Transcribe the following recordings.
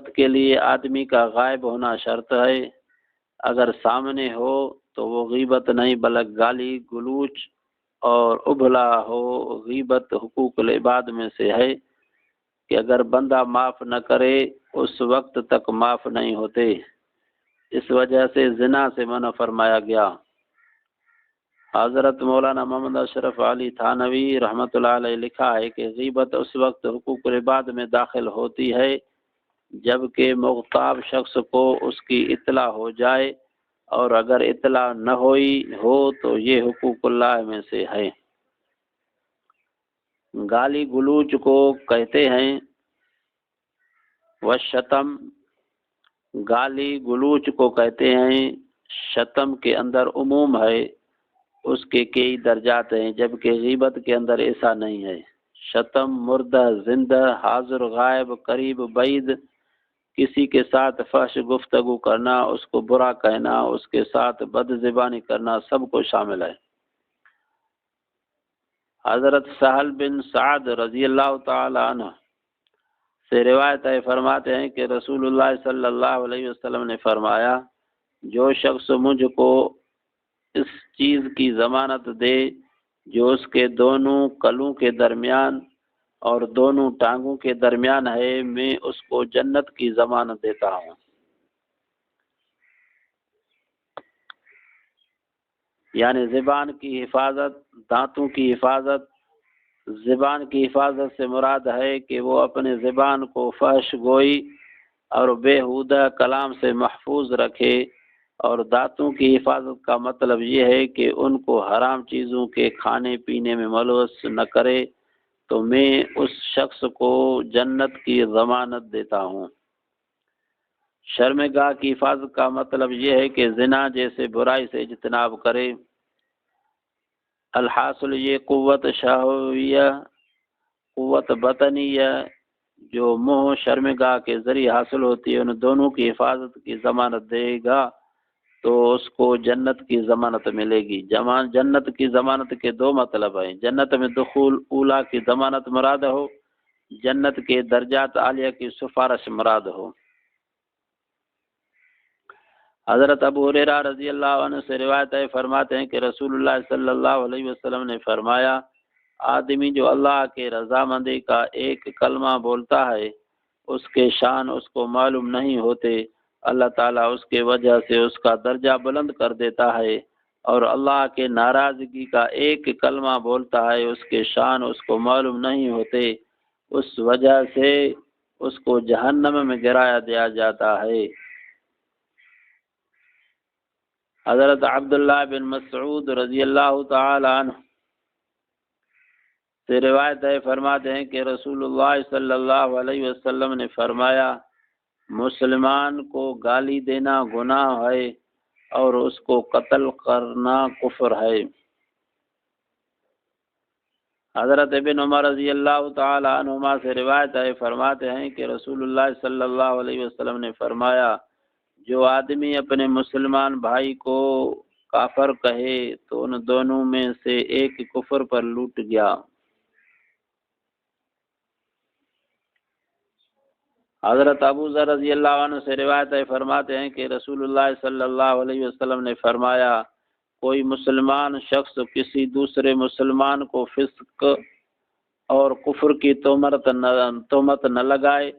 غیبت کے لیے آدمی کا غائب ہونا شرط ہے، اگر سامنے ہو تو وہ غیبت نہیں بلکہ گالی گلوچ اور ابھلا ہو۔ غیبت حقوق العباد میں سے ہے کہ اگر بندہ معاف نہ کرے اس وقت تک معاف نہیں ہوتے، اس وجہ سے زنا سے منع فرمایا گیا۔ حضرت مولانا محمد اشرف علی تھانوی رحمۃ اللہ علیہ لکھا ہے کہ غیبت اس وقت حقوق العباد میں داخل ہوتی ہے جبکہ مغتاب شخص کو اس کی اطلاع ہو جائے، اور اگر اطلاع نہ ہوئی ہو تو یہ حقوق اللہ میں سے ہے۔ گالی گلوچ کو کہتے ہیں وشتم، گالی گلوچ کو کہتے ہیں، شتم کے اندر عموم ہے، اس کے کئی درجات ہیں، جبکہ غیبت کے اندر ایسا نہیں ہے۔ شتم مردہ زندہ حاضر غائب قریب بعید، کسی کے ساتھ فحش گفتگو کرنا، اس کو برا کہنا، اس کے ساتھ بد زبانی کرنا سب کو شامل ہے۔ حضرت سہل بن سعد رضی اللہ تعالی عنہ سے روایت ہے، فرماتے ہیں کہ رسول اللہ صلی اللہ علیہ وسلم نے فرمایا، جو شخص مجھ کو اس چیز کی ضمانت دے جو اس کے دونوں کلوں کے درمیان اور دونوں ٹانگوں کے درمیان ہے، میں اس کو جنت کی ضمانت دیتا ہوں۔ یعنی زبان کی حفاظت، دانتوں کی حفاظت۔ زبان کی حفاظت سے مراد ہے کہ وہ اپنے زبان کو فحش گوئی اور بیہودہ کلام سے محفوظ رکھے، اور دانتوں کی حفاظت کا مطلب یہ ہے کہ ان کو حرام چیزوں کے کھانے پینے میں ملوث نہ کرے، تو میں اس شخص کو جنت کی ضمانت دیتا ہوں۔ شرمگاہ کی حفاظت کا مطلب یہ ہے کہ زنا جیسے برائی سے اجتناب کرے۔ الحاصل یہ قوت شہویہ، قوت بطنیہ جو منہ شرمگاہ کے ذریعے حاصل ہوتی ہے، ان دونوں کی حفاظت کی ضمانت دے گا تو اس کو جنت کی ضمانت ملے گی۔ جنت کی ضمانت کے دو مطلب ہیں، جنت میں دخول اولا کی ضمانت مراد ہو، جنت کے درجات عالیہ کی سفارش مراد ہو۔ حضرت ابو ہریرہ رضی اللہ عنہ سے روایت ہے، فرماتے ہیں کہ رسول اللہ صلی اللہ علیہ وسلم نے فرمایا، آدمی جو اللہ کے رضامندی کا ایک کلمہ بولتا ہے، اس کے شان اس کو معلوم نہیں ہوتے، اللہ تعالیٰ اس کے وجہ سے اس کا درجہ بلند کر دیتا ہے، اور اللہ کے ناراضگی کا ایک کلمہ بولتا ہے، اس کے شان اس کو معلوم نہیں ہوتے، اس وجہ سے اس کو جہنم میں گرایا دیا جاتا ہے۔ حضرت عبداللہ بن مسعود رضی اللہ تعالی عنہ سے روایت ہے، فرماتے ہیں کہ رسول اللہ صلی اللہ علیہ وسلم نے فرمایا، مسلمان کو گالی دینا گناہ ہے اور اس کو قتل کرنا کفر ہے۔ حضرت ابن عمر رضی اللہ تعالی عنہما سے روایت ہے، فرماتے ہیں کہ رسول اللہ صلی اللہ علیہ وسلم نے فرمایا، جو آدمی اپنے مسلمان بھائی کو کافر کہے تو ان دونوں میں سے ایک کفر پر لوٹ گیا۔ حضرت ابو ذر رضی اللہ عنہ سے روایت ہے، فرماتے ہیں کہ رسول اللہ صلی اللہ علیہ وسلم نے فرمایا، کوئی مسلمان شخص کسی دوسرے مسلمان کو فسق اور کفر کی تہمت نہ لگائے،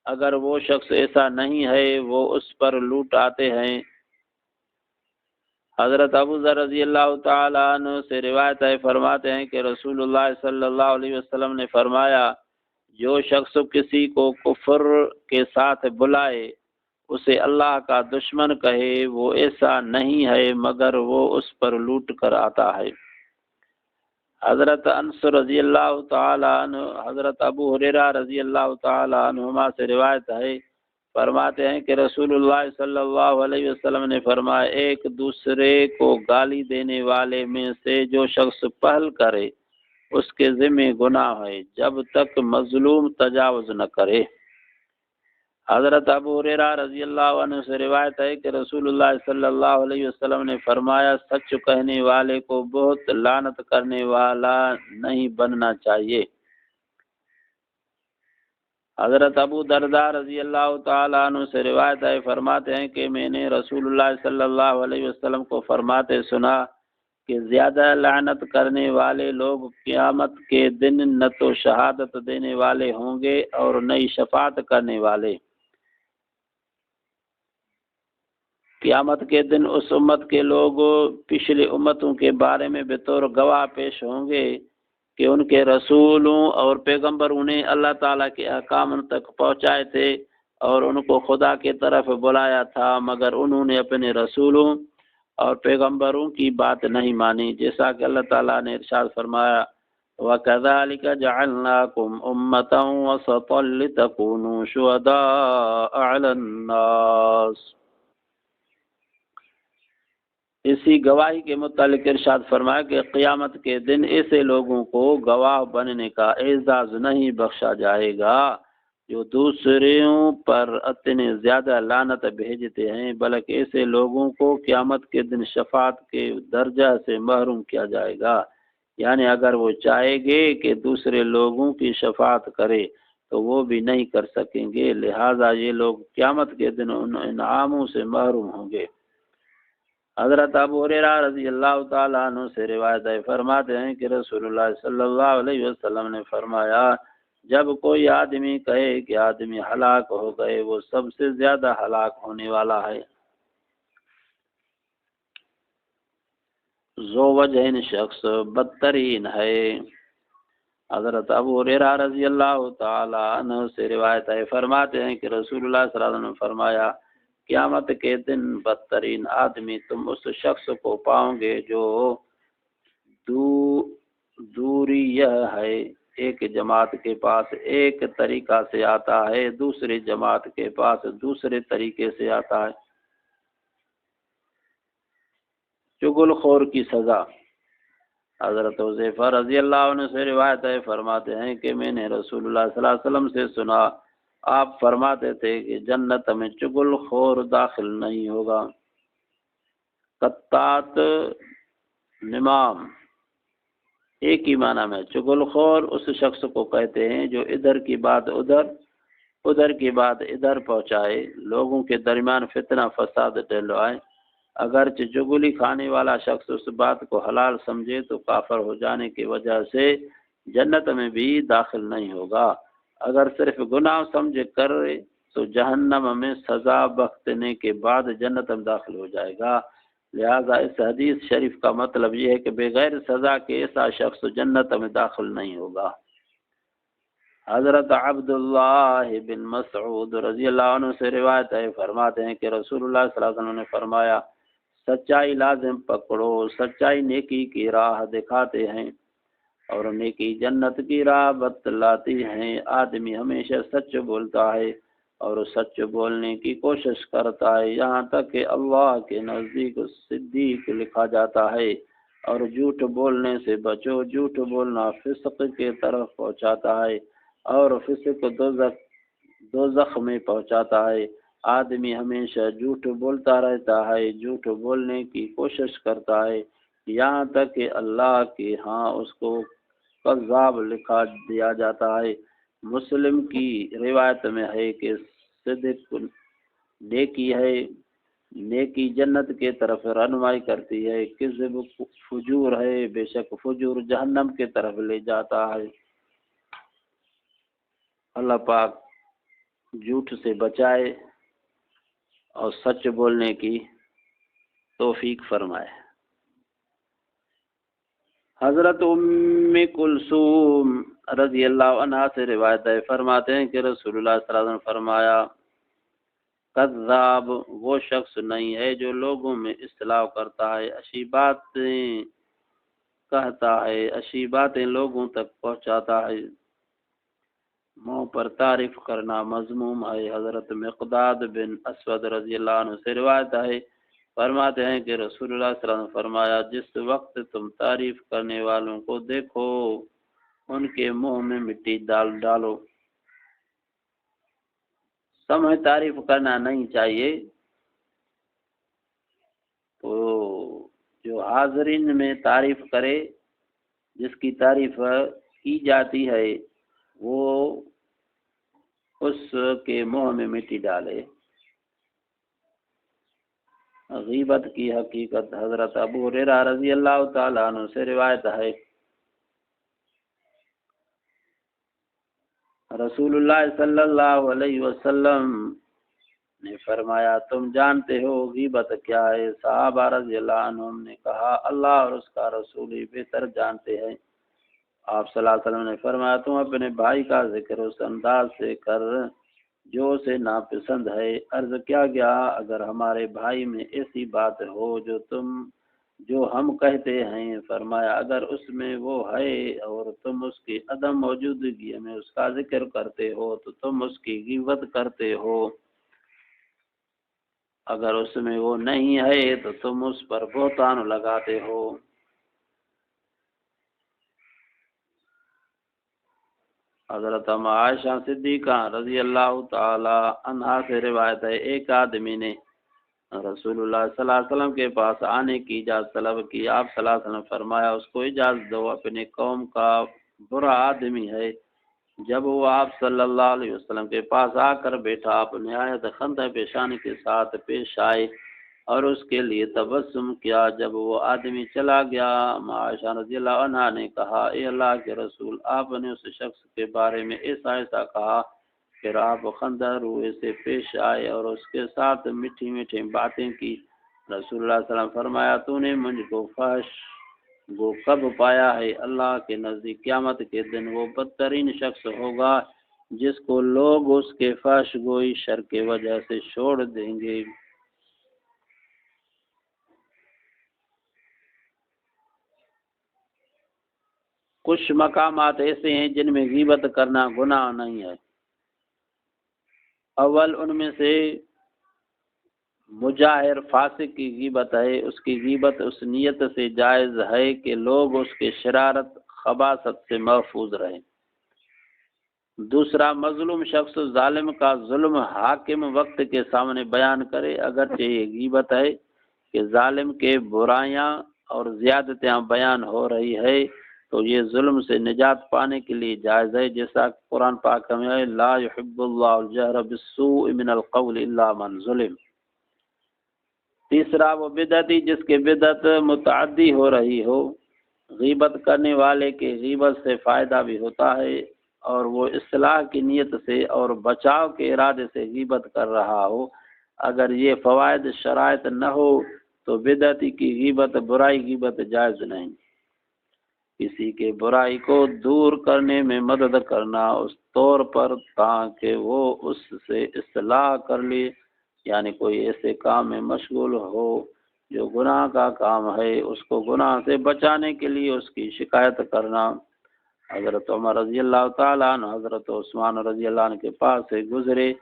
اگر وہ شخص ایسا نہیں ہے وہ اس پر لوٹ آتے ہیں۔ حضرت ابو ذر رضی اللہ تعالی عنہ سے روایت ہے، فرماتے ہیں کہ رسول اللہ صلی اللہ علیہ وسلم نے فرمایا، جو شخص کسی کو کفر کے ساتھ بلائے، اسے اللہ کا دشمن کہے، وہ ایسا نہیں ہے مگر وہ اس پر لوٹ کر آتا ہے۔ حضرت انس رضی اللہ تعالی عنہ، حضرت ابو ہریرہ رضی اللہ تعالی عنہما سے روایت ہے، فرماتے ہیں کہ رسول اللہ صلی اللہ علیہ وسلم نے فرمایا، ایک دوسرے کو گالی دینے والے میں سے جو شخص پہل کرے اس کے ذمہ گناہ ہے جب تک مظلوم تجاوز نہ کرے۔ حضرت ابو ہریرہ رضی اللہ عنہ سے روایت ہے کہ رسول اللہ صلی اللہ علیہ وسلم نے فرمایا، سچ کہنے والے کو بہت لعنت کرنے والا نہیں بننا چاہیے۔ حضرت ابو درداء رضی اللہ تعالیٰ عنہ سے روایت ہے، فرماتے ہیں کہ میں نے رسول اللہ صلی اللہ علیہ وسلم کو فرماتے سنا کہ زیادہ لعنت کرنے والے لوگ قیامت کے دن نہ تو شہادت دینے والے ہوں گے اور نہ ہی شفاعت کرنے والے۔ قیامت کے دن اس امت کے لوگ پچھلی امتوں کے بارے میں بطور گواہ پیش ہوں گے کہ ان کے رسولوں اور پیغمبروں نے اللہ تعالیٰ کے احکام ان تک پہنچائے تھے اور ان کو خدا کی طرف بلایا تھا، مگر انہوں نے اپنے رسولوں اور پیغمبروں کی بات نہیں مانی، جیسا کہ اللہ تعالیٰ نے ارشاد فرمایا وَكَذَلِكَ جَعَلْنَاكُمْ أُمَّةً وَسَطًا لِتَكُونُوا شُهَدَاءَ عَلَى النَّاسِ۔ اسی گواہی کے متعلق ارشاد فرمایا کہ قیامت کے دن ایسے لوگوں کو گواہ بننے کا اعزاز نہیں بخشا جائے گا جو دوسروں پر اتنے زیادہ لعنت بھیجتے ہیں، بلکہ ایسے لوگوں کو قیامت کے دن شفاعت کے درجہ سے محروم کیا جائے گا، یعنی اگر وہ چاہیں گے کہ دوسرے لوگوں کی شفاعت کرے تو وہ بھی نہیں کر سکیں گے، لہذا یہ لوگ قیامت کے دن ان انعاموں سے محروم ہوں گے۔ حضرت ابو ہریرہ رضی اللہ تعالیٰ عنہ سے روایت ہے، فرماتے ہیں کہ رسول اللہ صلی اللہ علیہ وسلم نے فرمایا جب کوئی آدمی کہے کہ آدمی ہلاک ہو گئے، وہ سب سے زیادہ ہلاک ہونے والا ہے۔ ذو وجہین شخص بدترین ہے۔ حضرت ابو ہریرہ رضی اللہ تعالیٰ عنہ سے روایت ہے، فرماتے ہیں کہ رسول اللہ صلی اللہ علیہ وسلم نے فرمایا قیامت کے دن بدترین آدمی تم اس شخص کو پاؤ گے جو دوری ہے، ایک جماعت کے پاس ایک طریقہ سے آتا ہے، دوسری جماعت کے پاس دوسرے طریقے سے آتا ہے۔ چغل خور کی سزا۔ حضرت حذیفہ رضی اللہ عنہ سے روایت ہے، فرماتے ہیں کہ میں نے رسول اللہ صلی اللہ علیہ وسلم سے سنا، آپ فرماتے تھے کہ جنت میں چغل خور داخل نہیں ہوگا۔ قطات نمام ایک ہی معنی میں چغل خور اس شخص کو کہتے ہیں جو ادھر کی بات ادھر، ادھر کی بات ادھر پہنچائے، لوگوں کے درمیان فتنہ فساد ڈلوائے۔ اگرچہ چغلی کھانے والا شخص اس بات کو حلال سمجھے تو کافر ہو جانے کی وجہ سے جنت میں بھی داخل نہیں ہوگا، اگر صرف گناہ سمجھ کر تو جہنم میں سزا بخشنے کے بعد جنت میں داخل ہو جائے گا۔ لہذا اس حدیث شریف کا مطلب یہ ہے کہ بغیر سزا کے ایسا شخص جنت میں داخل نہیں ہوگا۔ حضرت عبداللہ بن مسعود رضی اللہ عنہ سے روایت ہے، فرماتے ہیں کہ رسول اللہ صلی اللہ علیہ وسلم نے فرمایا سچائی لازم پکڑو، سچائی نیکی کی راہ دکھاتے ہیں اور نیکی جنت کی راہ بتلاتی ہیں۔ آدمی ہمیشہ سچ بولتا ہے اور سچ بولنے کی کوشش کرتا ہے، یہاں تک کہ اللہ کے نزدیک صدیق لکھا جاتا ہے، اور جھوٹ بولنے سے بچو، جھوٹ بولنا فسق کے طرف پہنچاتا ہے اور فسق دوزخ میں پہنچاتا ہے۔ آدمی ہمیشہ جھوٹ بولتا رہتا ہے، جھوٹ بولنے کی کوشش کرتا ہے، یہاں تک کہ اللہ کے ہاں اس کو کذاب لکھا دیا جاتا ہے۔ مسلم کی روایت میں ہے کہ صدق نیکی ہے، نیکی جنت کے طرف رہنمائی کرتی ہے، کذب فجور ہے، بے شک فجور جہنم کے طرف لے جاتا ہے۔ اللہ پاک جھوٹ سے بچائے اور سچ بولنے کی توفیق فرمائے۔ حضرت ام کلثوم رضی اللہ عنہا سے روایت ہے، فرماتے ہیں کہ رسول اللہ صلی اللہ علیہ وسلم فرمایا کذاب وہ شخص نہیں ہے جو لوگوں میں اصلاح کرتا ہے، اچھی باتیں کہتا ہے، اچھی باتیں لوگوں تک پہنچاتا ہے، منہ پر تعریف کرنا مذموم ہے۔ حضرت مقداد بن اسود رضی اللہ عنہ سے روایت ہے، فرماتے ہیں کہ رسول اللہ صلی اللہ علیہ وسلم فرمایا جس وقت تم تعریف کرنے والوں کو دیکھو ان کے منہ میں مٹی ڈالو۔ سمجھ تعریف کرنا نہیں چاہیے، تو جو حاضرین میں تعریف کرے، جس کی تعریف کی جاتی ہے وہ اس کے منہ میں مٹی ڈالے۔ غیبت کی حقیقت حضرت ابو ہریرہ رضی اللہ تعالیٰ عنہ سے روایت ہے، رسول اللہ صلی اللہ علیہ وسلم نے فرمایا تم جانتے ہو غیبت کیا ہے؟ صحابہ رضی اللہ عنہم نے کہا اللہ اور اس کا رسول ہی بہتر جانتے ہیں۔ آپ صلی اللہ علیہ وسلم نے فرمایا تم اپنے بھائی کا ذکر اس انداز سے کر جو اسے ناپسند ہے۔ عرض کیا گیا اگر ہمارے بھائی میں ایسی بات ہو جو ہم کہتے ہیں؟ فرمایا اگر اس میں وہ ہے اور تم اس کی عدم موجودگی میں اس کا ذکر کرتے ہو تو تم اس کی غیبت کرتے ہو، اگر اس میں وہ نہیں ہے تو تم اس پر بہتان لگاتے ہو۔ حضرت عائشہ صدیقہ رضی اللہ تعالی عنہا سے روایت ہے، ایک آدمی نے رسول اللہ صلی اللہ علیہ وسلم کے پاس آنے کی اجازت طلب کی۔ آپ صلی اللہ علیہ وسلم فرمایا اس کو اجازت دو، اپنے قوم کا برا آدمی ہے۔ جب وہ آپ صلی اللہ علیہ وسلم کے پاس آ کر بیٹھا، آپ نہایت خندہ پیشانی کے ساتھ پیش آئے اور اس کے لیے تبسم کیا۔ جب وہ آدمی چلا گیا، عائشہ رضی اللہ عنہا نے کہا اے اللہ کے رسول، آپ نے اس شخص کے بارے میں ایسا کہا، پھر آپ خندہ روئے سے پیش آئے اور اس کے ساتھ میٹھی میٹھی باتیں کی۔ رسول اللہ صلی اللہ علیہ وسلم فرمایا تو نے مجھ کو فحش گو کب پایا ہے؟ اللہ کے نزدیک قیامت کے دن وہ بدترین شخص ہوگا جس کو لوگ اس کے فحش گوئی شر کی وجہ سے چھوڑ دیں گے۔ کچھ مقامات ایسے ہیں جن میں غیبت کرنا گناہ نہیں ہے۔ اول ان میں سے مجاہر فاسق کی غیبت ہے، اس کی غیبت اس نیت سے جائز ہے کہ لوگ اس کے شرارت خباثت سے محفوظ رہیں۔ دوسرا مظلوم شخص ظالم کا ظلم حاکم وقت کے سامنے بیان کرے، اگرچہ یہ غیبت ہے کہ ظالم کے برائیاں اور زیادتیاں بیان ہو رہی ہے تو یہ ظلم سے نجات پانے کے لیے جائز ہے، جیسا قرآن پاک میں ہے لا يحب اللہ الجہر بالسوء من القول الا من ظلم۔ تیسرا وہ بدعتی جس کے بدعت متعدی ہو رہی ہو، غیبت کرنے والے کے غیبت سے فائدہ بھی ہوتا ہے اور وہ اصلاح کی نیت سے اور بچاؤ کے ارادے سے غیبت کر رہا ہو، اگر یہ فوائد شرائط نہ ہو تو بدعتی کی غیبت برائی غیبت جائز نہیں۔ کسی کے برائی کو دور کرنے میں مدد کرنا اس طور پر تاکہ وہ اس سے اصلاح کر لے، یعنی کوئی ایسے کام میں مشغول ہو جو گناہ کا کام ہے، اس کو گناہ سے بچانے کے لیے اس کی شکایت کرنا۔ حضرت عمر رضی اللہ تعالیٰ عنہ حضرت عثمان رضی اللہ عنہ کے پاس سے گزرے،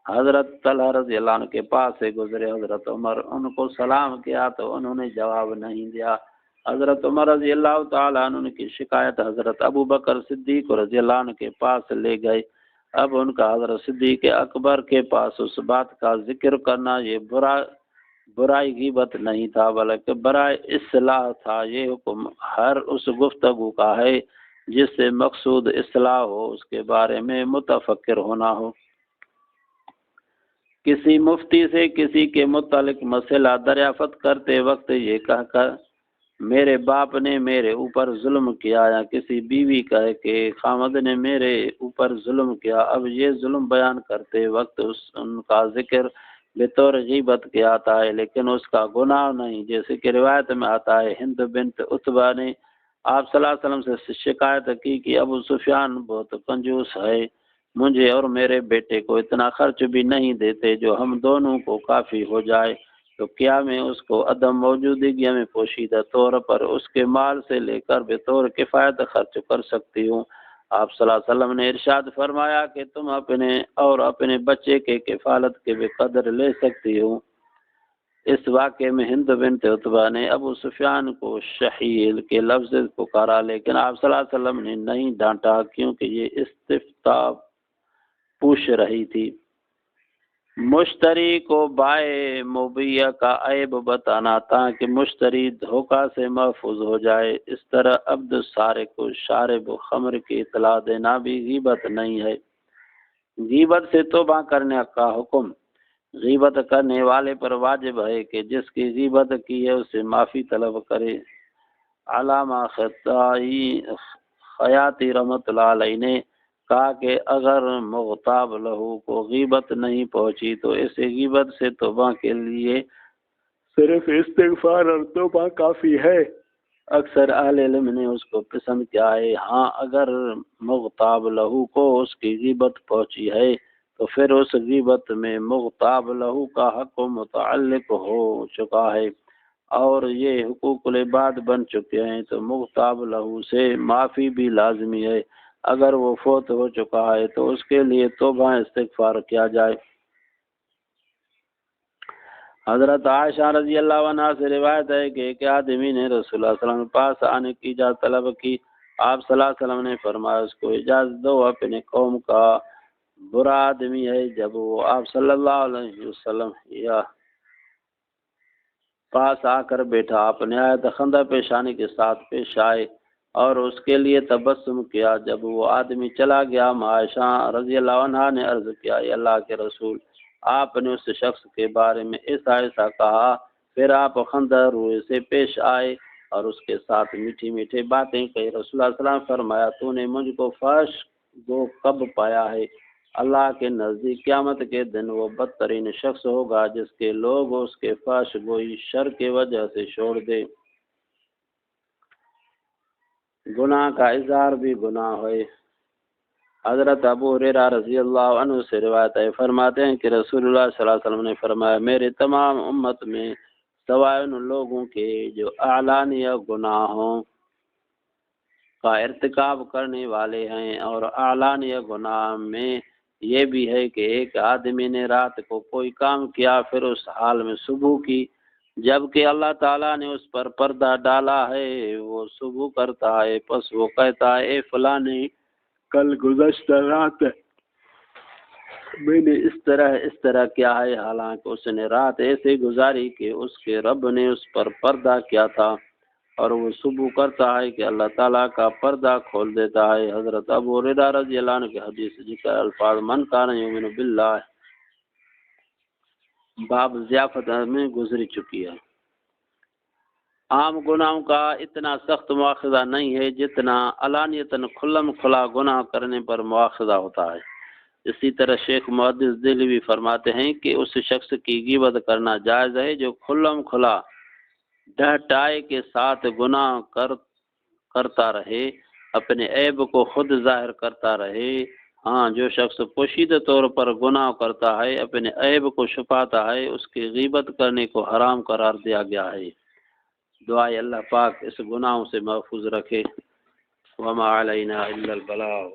حضرت طلحہ رضی اللہ عنہ کے پاس سے گزرے، حضرت عمر ان کو سلام کیا تو انہوں نے جواب نہیں دیا۔ حضرت عمر رضی اللہ تعالیٰ عنہ کی شکایت حضرت ابو بکر صدیق رضی اللہ عنہ کے پاس لے گئے۔ اب ان کا حضرت صدیق اکبر کے پاس اس بات کا ذکر کرنا یہ برائی غیبت نہیں تھا بلکہ برائی اصلاح تھا۔ یہ حکم ہر اس گفتگو کا ہے جس سے مقصود اصلاح ہو، اس کے بارے میں متفکر ہونا ہو۔ کسی مفتی سے کسی کے متعلق مسئلہ دریافت کرتے وقت یہ کہہ کر میرے باپ نے میرے اوپر ظلم کیا، یا کسی بیوی کہے کہ خامد نے میرے اوپر ظلم کیا، اب یہ ظلم بیان کرتے وقت ان کا ذکر بطور غیبت کیا آتا ہے لیکن اس کا گناہ نہیں، جیسے کہ روایت میں آتا ہے ہند بنت عتبہ نے آپ صلی اللہ علیہ وسلم سے شکایت کی کہ ابو سفیان بہت کنجوس ہے، مجھے اور میرے بیٹے کو اتنا خرچ بھی نہیں دیتے جو ہم دونوں کو کافی ہو جائے، تو کیا میں اس کو عدم موجودگی میں پوشیدہ طور پر اس کے مال سے لے کر بطور کفایت خرچ کر سکتی ہوں؟ آپ صلی اللہ علیہ وسلم نے ارشاد فرمایا کہ تم اپنے بچے کے کفالت کے بے قدر لے سکتی ہو۔ اس واقعے میں ہند بنت عتبہ نے ابو سفیان کو شحیل کے لفظ پکارا، لیکن آپ صلی اللہ علیہ وسلم نے نہیں ڈانٹا کیونکہ یہ استفتاء پوچھ رہی تھی۔ مشتری کو بائع مبیع کا عیب بتانا تاکہ مشتری دھوکہ سے محفوظ ہو جائے، اس طرح عبد سارق کو شارب خمر کی اطلاع دینا بھی غیبت نہیں ہے۔ غیبت سے توبہ کرنے کا حکم غیبت کرنے والے پر واجب ہے کہ جس کی غیبت کی ہے اسے معافی طلب کرے۔ علامہ خیاطی رحمۃ اللہ علیہ نے کہا کہ اگر مغتاب لہو کو غیبت نہیں پہنچی تو اسے غیبت سے توبہ کے لیے صرف استغفار اور توبہ کافی ہے۔ اکثر اہل علم نے اس کو پسند کیا ہے۔ ہاں اگر مغتاب لہو کو اس کی غیبت پہنچی ہے تو پھر اس غیبت میں مغتاب لہو کا حق متعلق ہو چکا ہے اور یہ حقوق العباد بن چکے ہیں، تو مغتاب لہو سے معافی بھی لازمی ہے۔ اگر وہ فوت ہو چکا ہے تو اس کے لیے توبہ استغفار کیا جائے۔ حضرت عائشہ رضی اللہ عنہ سے روایت ہے کہ ایک آدمی نے رسول اللہ صلی اللہ علیہ وسلم کے پاس آنے کی اجازت طلب کی۔ آپ صلی اللہ علیہ وسلم نے فرمایا اس کو اجازت دو، اپنے قوم کا برا آدمی ہے۔ جب وہ آپ صلی اللہ علیہ وسلم یا پاس آ کر بیٹھا، آپ نہایت خندہ پیشانی کے ساتھ پیش آئے اور اس کے لیے تبسم کیا۔ جب وہ آدمی چلا گیا، عائشہ رضی اللہ عنہ نے عرض کیا، اے اللہ کے رسول، آپ نے اس شخص کے بارے میں ایسا ایسا کہا۔ پھر آپ خندہ روئے سے پیش آئے اور اس کے ساتھ میٹھی میٹھی باتیں کہی۔ رسول اللہ صلی اللہ علیہ وسلم فرمایا، تو نے مجھ کو فحش گو کب پایا ہے؟ اللہ کے نزدیک قیامت کے دن وہ بدترین شخص ہوگا جس کے لوگ اس کے فحش گوئی شر کی وجہ سے چھوڑ دے۔ گناہ کا اظہار بھی گناہ ہے۔ حضرت ابو ہریرہ رضی اللہ عنہ سے روایت ہے، فرماتے ہیں کہ رسول اللہ صلی اللہ علیہ وسلم نے فرمایا، میرے تمام امت میں سوائے ان لوگوں کے جو اعلانیہ گناہوں کا ارتکاب کرنے والے ہیں، اور اعلانیہ گناہ میں یہ بھی ہے کہ ایک آدمی نے رات کو کوئی کام کیا پھر اس حال میں صبح کی، جبکہ اللہ تعالیٰ نے اس پر پردہ ڈالا ہے، وہ صبح کرتا ہے، پس وہ کہتا ہے، اے فلاں کل گزشتہ رات میں نے اس طرح کیا ہے، حالانکہ اس نے رات ایسے گزاری کہ اس کے رب نے اس پر پردہ کیا تھا، اور وہ صبح کرتا ہے کہ اللہ تعالیٰ کا پردہ کھول دیتا ہے۔ حضرت ابو ہریرہ رضی اللہ عنہ کی حدیث ذکر الفاظ من کان یؤمن باللہ باب ضیافت میں گزری چکی ہے۔ عام گناہوں کا اتنا سخت مواخذہ نہیں ہے جتنا علانیتاً کھلم کھلا گناہ کرنے پر مواخذہ ہوتا ہے۔ اسی طرح شیخ محدث دہلوی فرماتے ہیں کہ اس شخص کی غیبت کرنا جائز ہے جو کھلم کھلا ڈھٹائی کے ساتھ گناہ کرتا رہے، اپنے عیب کو خود ظاہر کرتا رہے۔ ہاں جو شخص پوشیدہ طور پر گناہ کرتا ہے، اپنے عیب کو چھپاتا ہے، اس کی غیبت کرنے کو حرام قرار دیا گیا ہے۔ دعائے اللہ پاک اس گناہوں سے محفوظ رکھے۔ وما علینا الا البلاغ۔